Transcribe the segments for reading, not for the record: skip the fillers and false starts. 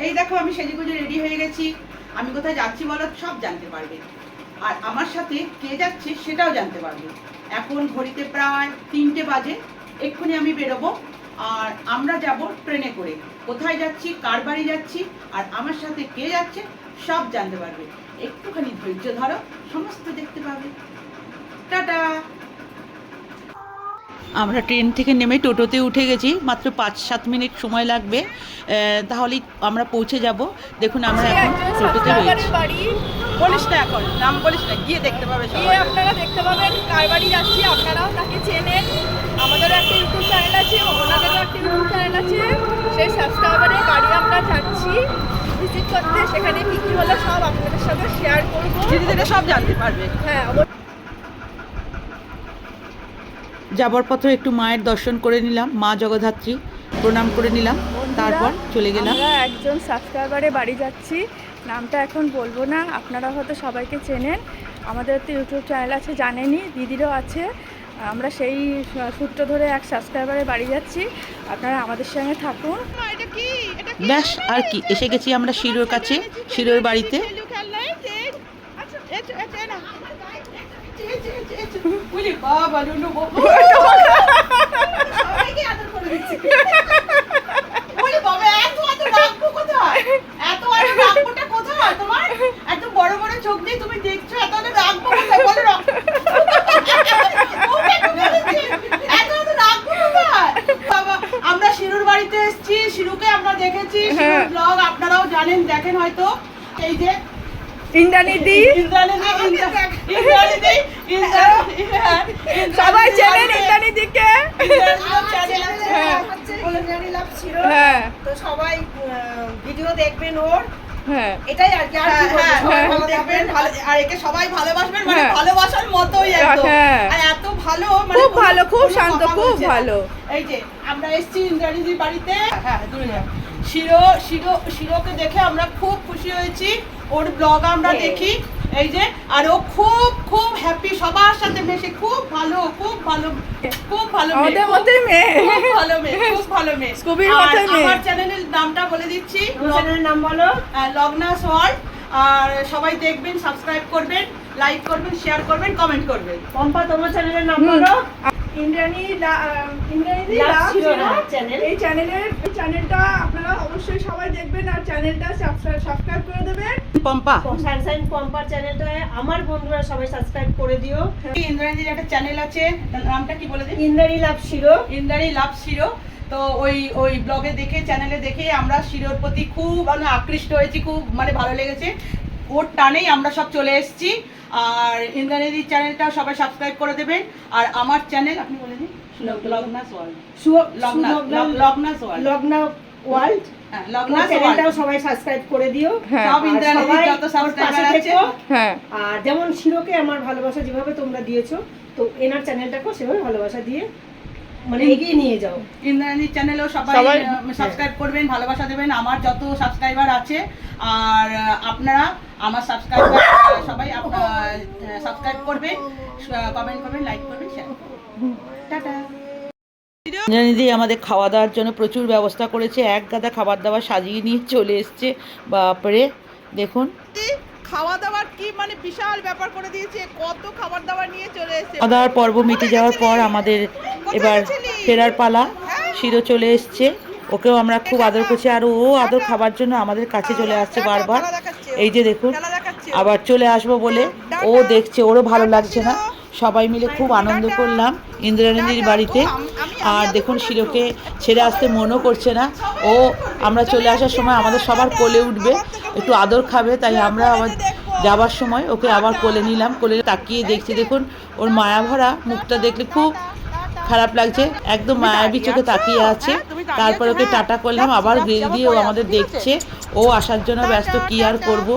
এই দেখো আমি সেজেগুজে রেডি হয়ে গেছি। আমি কোথায় যাচ্ছি বলো, সব জানতে পারবে। আর আমার সাথে কে যাচ্ছে সেটাও জানতে পারবে। এখন ঘড়িতে প্রায় 3টে বাজে, এক্ষুনি আমি বেরোবো। আর আমরা যাব ট্রেনে করে। কোথায় যাচ্ছি, কার বাড়ি যাচ্ছি, আর আমার সাথে কে যাচ্ছে সব জানতে পারবে। একটুখানি ধৈর্য ধরো, সমস্ত দেখতে পাবে। টাটা। আমরা ট্রেন থেকে নেমে টোটোতে উঠে গেছি। মাত্র 5-7 মিনিট সময় লাগবে, তাহলেই আমরা পৌঁছে যাব। দেখুন আমরা এখন টোটোতে রয়েছি। বলিস না, এখন নাম বলিস না, গিয়ে দেখতে পাবে সবাই। আপনারা দেখতে পাবেন কার বাড়ি যাচ্ছি, আপনারাও তাকে চেনেন। আমাদেরও একটা ইউটিউব চ্যানেল আছে, ওনাদেরও একটা ইউটিউব চ্যানেল আছে। সেই সাবস্ক্রাইবারের বাড়ি আমরা যাচ্ছি ভিজিট করতে। সেখানে কী কী হলো সব আপনাদের সাথে শেয়ার করবো, ধীরে ধীরে সব জানতে পারবে। হ্যাঁ। যাবার পথে একটু মায়ের দর্শন করে নিলাম, মা জগদ্ধাত্রী প্রণাম করে নিলাম, তারপর চলে গেলাম। আমরা একজন সাবস্ক্রাইবারে বাড়ি যাচ্ছি, নামটা এখন বলবো না, আপনারা হয়তো সবাইকে চেনেন। আমাদের তো ইউটিউব চ্যানেল আছে, জানেনই, দিদিরও আছে। আমরা সেই সূত্র ধরে এক সাবস্ক্রাইবারে বাড়ি যাচ্ছি, আপনারা আমাদের সঙ্গে থাকুন। ব্যাস আর কি, এসে গেছি আমরা শিরোর কাছে, শিরোর বাড়িতে। বড় বড় চোখ দিয়ে তুমি দেখছো, এত রাখবো কোথায় বলো? আমরা শিরুর বাড়িতে এসেছি, শিরুকে আমরা দেখেছি, শিরুর ব্লগ আপনারাও জানেন, দেখেন হয়তো। এই যে ইন্দ্রাণীদি, সবাই চেনেন ইন্দ্রাণীদিকে। হ্যাঁ, তো সবাই ভিডিও দেখবেন ওর, হ্যাঁ, এটাই আর কি। আর কি বলবো, দেখবেন আর একে সবাই ভালোবাসবেন, মানে ভালোবাসার মতোই একদম। আর এত ভালো, মানে খুব ভালো, খুব শান্ত, খুব ভালো। এই যে আমরা এসেছি ইন্দ্রাণীদির বাড়িতে। হ্যাঁ, দূরে যাও। শিরোকে দেখে আমরা খুব খুশি হয়েছি। ওর ব্লগ আমরা দেখি, এই যে, আর ও খুব খুব হ্যাপি, সবার সাথে মিশে খুব ভালো, খুব ভালো, খুব ভালো মেয়ে, আমাদের মতোই মেয়ে, খুব ভালো মেয়ে, খুব ভালো মেয়ে। স্কুবির মতোই মেয়ে। আমার চ্যানেলের নামটা বলে দিচ্ছি, চ্যানেলের নাম বলো, লগনাস ওয়ার্ল্ড। আর সবাই দেখবেন, সাবস্ক্রাইব করবেন, লাইক করবেন, শেয়ার করবেন, কমেন্ট করবেন। পম্পা তোমার চ্যানেলের নাম বলো। ইন্দ্রাণী লাভ ছিল না চ্যানেল। এই চ্যানেলটা আপনারা অবশ্যই সবাই দেখবেন, আর চ্যানেলটা সাবস্ক্রাইব করে দেবেন। পম্পা সানশাইন পম্পার চ্যানেলটা আমার বন্ধুরা সবাই সাবস্ক্রাইব করে দিও। ইন্দ্রাণীর একটা চ্যানেল আছে, নামটা কি বলে দিন? ইন্দ্রাণী লাভ শিরো। ইন্দ্রাণী লাভ শিরো। তো ওই ব্লগে দেখে, চ্যানেলে দেখে আমরা শিরোর প্রতি খুব আকৃষ্ট হয়েছি, খুব ভালো লেগেছে। ওর টানেই আমরা সব চলে এসেছি। আর ইন্দ্রাণীর চ্যানেলটা সবাই সাবস্ক্রাইব করে দেবেন। আর আমার চ্যানেল আপনি বলে দিন, লগনাস ওয়ার্ল্ড। লগনাস ওয়ার্ল্ড, লগনা ওয়ার্ল্ড, লগনা চ্যানেলটাও সবাই সাবস্ক্রাইব করে দিও। সব ইন্দ্রাণীর যত সাবস্ক্রাইবার আছে। হ্যাঁ, আর যেমন শিরোকে আমার ভালোবাসা যেভাবে তোমরা দিয়েছো, তো এনার চ্যানেলটাকেও সেভাবে ভালোবাসা দিয়ে এগিয়ে নিয়ে যাও। ইন্দ্রাণীর চ্যানেলও সবাই সাবস্ক্রাইব করবেন, ভালোবাসা দেবেন। আমার যত সাবস্ক্রাইবার আছে, আর আপনারা আমার সাবস্ক্রাইবার সবাই সাবস্ক্রাইব করবেন, কমেন্ট করবেন, লাইক করবেন, শেয়ার করবেন। টাটা। ইন্দ্রাণীদি আমাদের খাওয়া দাওয়ার জন্য প্রচুর ব্যবস্থা করেছে, এক গাদা খাবার দাবার সাজিয়ে নিয়ে চলে এসছে। বাপরে দেখুন, খাওয়া দাওয়ার কি বিশাল ব্যাপার করে দিয়েছে, কত খাবার দাবার নিয়ে চলে এসেছে। খাওয়া দাওয়ার পর্ব মিটে যাওয়ার পর আমাদের এবার ফেরার পালা। শিরো চলে এসছে, ওকেও আমরা খুব আদর করছি, আর ও আদর খাবার জন্য আমাদের কাছে চলে আসছে বারবার। এই যে দেখুন, আবার চলে আসবো বলে ও দেখছে, ওরও ভালো লাগছে না। সবাই মিলে খুব আনন্দ করলাম ইন্দ্রাণীর বাড়িতে। আর দেখুন, শিরোকে ছেড়ে আসতে মনও করছে না। ও আমরা চলে আসার সময় আমাদের সবার কোলে উঠবে, একটু আদর খাবে, তাই আমরা আবার যাবার সময় ওকে আবার কোলে নিলাম। কোলে তাকিয়ে দেখছি, দেখুন ওর মায়াভরা মুখটা দেখলে খুব খারাপ লাগছে, একদম মায়াবী চোখে তাকিয়ে আছে। তারপর ওকে টাটা করলাম, আবার গ্রিল দিয়ে ও আমাদের দেখছে। ও আসার জন্য ব্যস্ত, কি আর করব,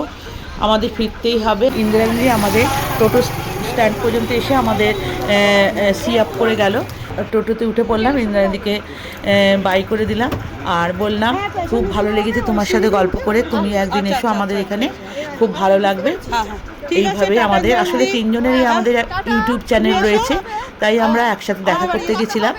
আমাদের ফিরতেই হবে। ইন্দ্রাণী আমাদের টোটো স্ট্যান্ড পর্যন্ত এসে আমাদের সি আপ করে গেল। টোটোতে উঠে পড়লাম, ইন্দ্রাণীকে বাই করে দিলাম, আর বললাম খুব ভালো লেগেছে তোমার সাথে গল্প করে, তুমি একদিন এসো আমাদের এখানে, খুব ভালো লাগবে। এইভাবে আমাদের আসলে তিনজনেরই আমাদের ইউটিউব চ্যানেল রয়েছে, তাই আমরা একসাথে দেখা করতে গেছিলাম।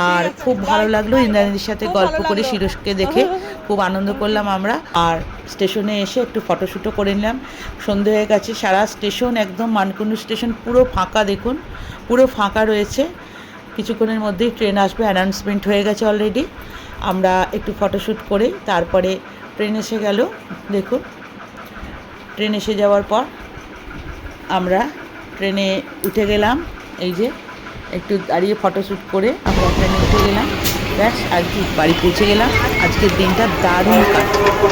আর খুব ভালো লাগলো ইন্দ্রাণীর সাথে গল্প করে শিরোষকে দেখে খুব আনন্দ করলাম আমরা। আর স্টেশনে এসে একটু ফটোশ্যুটও করে নিলাম। সন্ধে হয়ে গেছে, সারা স্টেশন একদম মানকুণ্ডু স্টেশন পুরো ফাঁকা, দেখুন পুরো ফাঁকা রয়েছে। কিছুক্ষণের মধ্যেই ট্রেন আসবে, অ্যানাউন্সমেন্ট হয়ে গেছে অলরেডি। আমরা একটু ফটোশ্যুট করে তারপরে ট্রেন এসে গেল। দেখুন ট্রেন এসে যাওয়ার পর আমরা ট্রেনে উঠে গেলাম। এই যে একটু দাঁড়িয়ে ফটোশ্যুট করে আমরা ট্রেনে উঠে গেলাম। ব্যাস আর কি, বাড়ি পৌঁছে গেলাম। আজকের দিনটা দারুণ কাটলো।